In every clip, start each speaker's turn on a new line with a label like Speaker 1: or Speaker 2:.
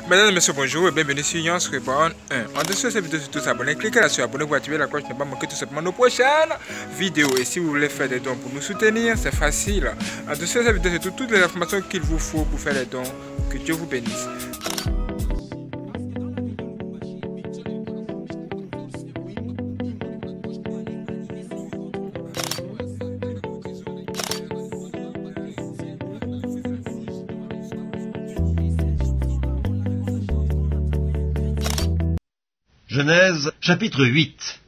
Speaker 1: Mesdames et messieurs, bonjour et bienvenue sur Yance Répond 1. En dessous de cette vidéo, surtout s'abonner, cliquez là sur abonner pour activer la cloche, ne pas manquer tout simplement nos prochaines vidéos. Et si vous voulez faire des dons pour nous soutenir, c'est facile. En dessous de cette vidéo, c'est toutes les informations qu'il vous faut pour faire les dons. Que Dieu vous bénisse.
Speaker 2: Genèse, chapitre 8.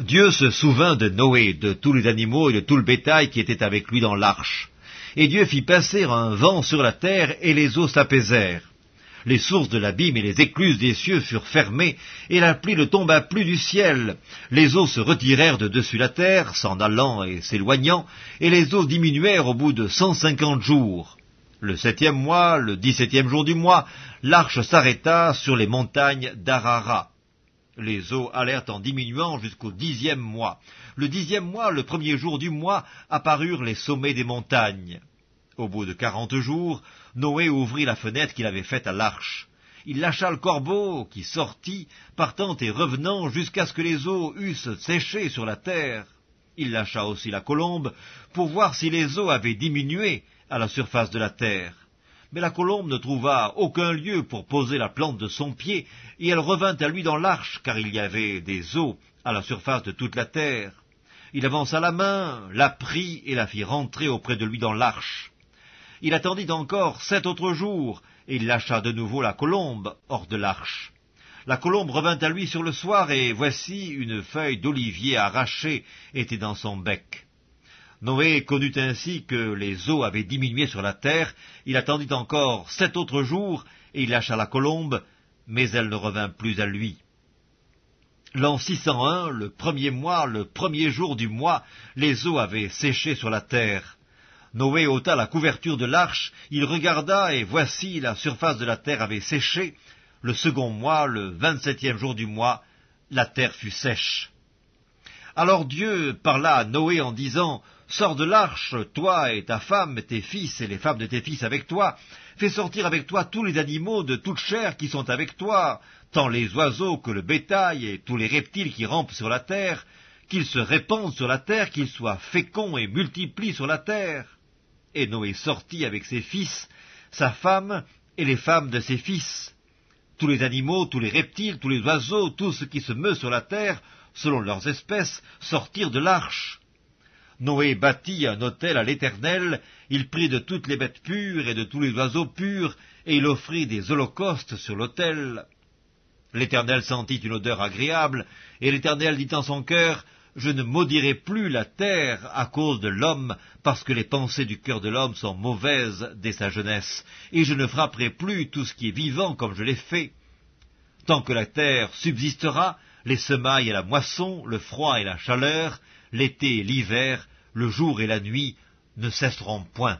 Speaker 2: Dieu se souvint de Noé, de tous les animaux et de tout le bétail qui était avec lui dans l'arche. Et Dieu fit passer un vent sur la terre, et les eaux s'apaisèrent. Les sources de l'abîme et les écluses des cieux furent fermées, et la pluie ne tomba plus du ciel. Les eaux se retirèrent de dessus la terre, s'en allant et s'éloignant, et les eaux diminuèrent au bout de 150 jours. Le 7e mois, le 17e jour du mois, l'arche s'arrêta sur les montagnes d'Arara. Les eaux allèrent en diminuant jusqu'au 10e mois. Le 10e mois, le 1er jour du mois, apparurent les sommets des montagnes. Au bout de 40 jours, Noé ouvrit la fenêtre qu'il avait faite à l'arche. Il lâcha le corbeau, qui sortit, partant et revenant, jusqu'à ce que les eaux eussent séché sur la terre. Il lâcha aussi la colombe, pour voir si les eaux avaient diminué à la surface de la terre. Mais la colombe ne trouva aucun lieu pour poser la plante de son pied, et elle revint à lui dans l'arche, car il y avait des eaux à la surface de toute la terre. Il avança la main, la prit et la fit rentrer auprès de lui dans l'arche. Il attendit encore 7 autres jours, et il lâcha de nouveau la colombe hors de l'arche. La colombe revint à lui sur le soir, et voici une feuille d'olivier arrachée était dans son bec. Noé connut ainsi que les eaux avaient diminué sur la terre. Il attendit encore 7 autres jours, et il lâcha la colombe, mais elle ne revint plus à lui. L'an 601, le 1er mois, le 1er jour du mois, les eaux avaient séché sur la terre. Noé ôta la couverture de l'arche, il regarda, et voici la surface de la terre avait séché. Le 2e mois, le 27e jour du mois, la terre fut sèche. Alors Dieu parla à Noé en disant, « Sors de l'arche, toi et ta femme, tes fils et les femmes de tes fils avec toi. Fais sortir avec toi tous les animaux de toute chair qui sont avec toi, tant les oiseaux que le bétail et tous les reptiles qui rampent sur la terre, qu'ils se répandent sur la terre, qu'ils soient féconds et multiplient sur la terre. » Et Noé sortit avec ses fils, sa femme et les femmes de ses fils. Tous les animaux, tous les reptiles, tous les oiseaux, tout ce qui se meut sur la terre, selon leurs espèces, sortirent de l'arche. Noé bâtit un autel à l'Éternel, il prit de toutes les bêtes pures et de tous les oiseaux purs, et il offrit des holocaustes sur l'autel. L'Éternel sentit une odeur agréable, et l'Éternel dit en son cœur, « Je ne maudirai plus la terre à cause de l'homme, parce que les pensées du cœur de l'homme sont mauvaises dès sa jeunesse, et je ne frapperai plus tout ce qui est vivant comme je l'ai fait. Tant que la terre subsistera, les semailles et la moisson, le froid et la chaleur, l'été et l'hiver, le jour et la nuit ne cesseront point. »